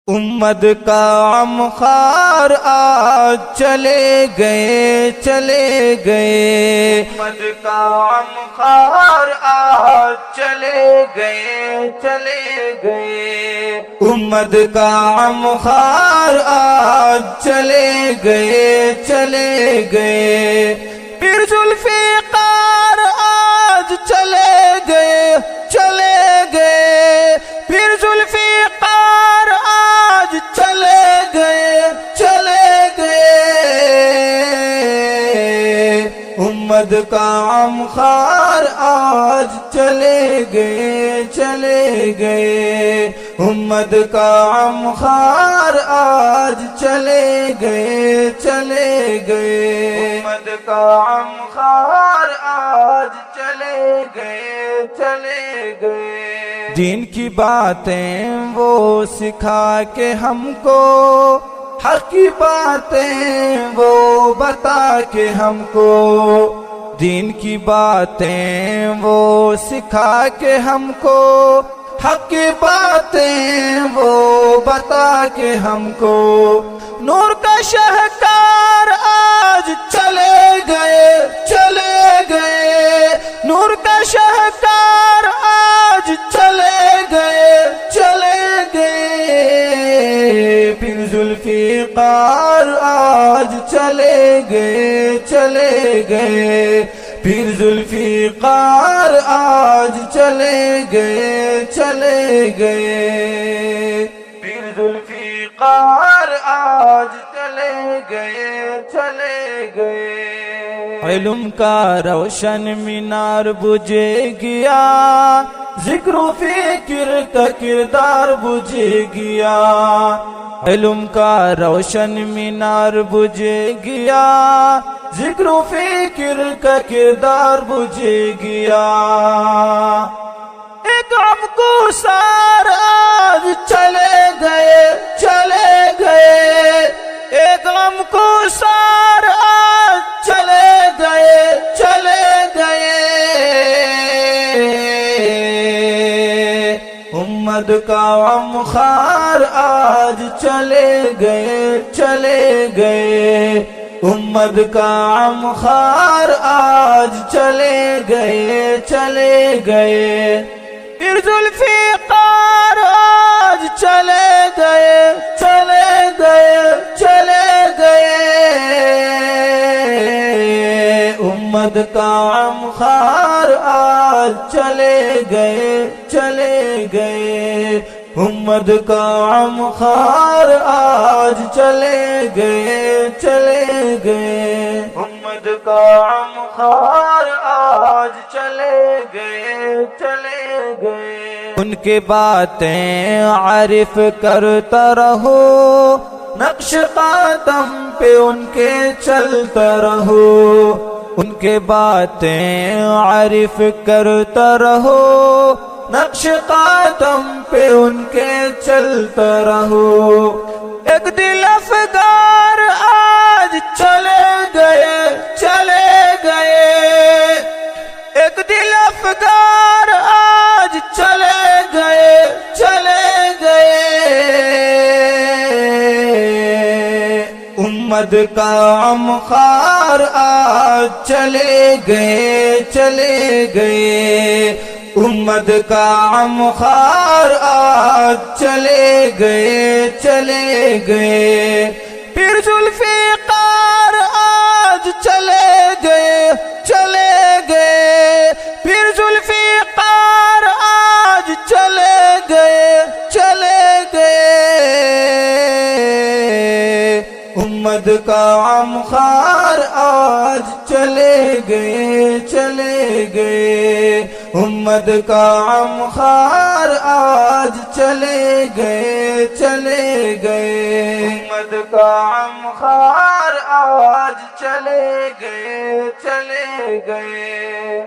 امت کا غمخوار آج چلے گئے چلے گئے، امت کا غمخوار آج چلے گئے چلے گئے، امت کا غمخوار آج چلے گئے چلے گئے، پیر ذوالفقار آج چلے گئے چلے گئے، پیر ذوالفقار آج چلے گئے چلے گئے، امت کا غمخوار آج چلے گئے چلے گئے، امت کا غمخوار آج چلے گئے چلے گئے، امت کا غمخوار آج چلے گئے چلے گئے، دین کی باتیں وہ سکھا کے ہم کو، حق کی باتیں وہ بتا کے ہم کو، دین کی باتیں وہ سکھا کے ہم کو، حق کی باتیں وہ بتا کے ہم کو، نور کا شاہکار آج چلے گئے چلے گئے، نور کا شاہکار آج چلے گئے چلے گئے، پیر ذوالفقار آج چلے گئے چلے گئے، پیر ذوالفقار آج چلے گئے چلے گئے، پیر ذوالفقار آج چلے گئے چلے گئے، علم کا روشن مینار بجھے گیا، ذکر و فکر کا کردار بجھے گیا، علم کا روشن مینار بجھے گیا، ذکر و فکر کا کردار بجھے گیا، ایک غم کو سار آج چلے گئے چلے گئے، ایک غم کو سار آج چلے گئے چلے گئے، امت کا غمخوار آج چلے گئے چلے گئے، امت کا غمخوار آج چلے گئے چلے گئے، پیر ذوالفقار آج چلے گئے چلے گئے چلے گئے، امت کا غمخوار آج چلے گئے چلے گئے، امت کا غمخوار آج چلے گئے چلے گئے، امت کا غمخوار آج چلے گئے چلے گئے، ان کے باتیں عارف کرتا رہو، نقش قدم پہ ان کے چلتا رہو، ان کے باتیں عارف کرتا رہو، نقش قدم پہ ان کے چلتا رہو، ایک دل افگار آج چلے گئے چلے گئے، ایک دل افگار آج چلے گئے چلے گئے، امت کا غمخوار آج چلے گئے چلے گئے، امت کا غمخوار آج چلے گئے چلے گئے، پیر ذوالفقار آج چلے گئے چلے گئے، پیر ذوالفقار آج چلے گئے چلے گئے، امت کا غمخوار آج چلے گئے چلے گئے، امت کا غمخوار آج چلے گئے چلے گئے، امت کا غمخوار آج چلے گئے چلے گئے۔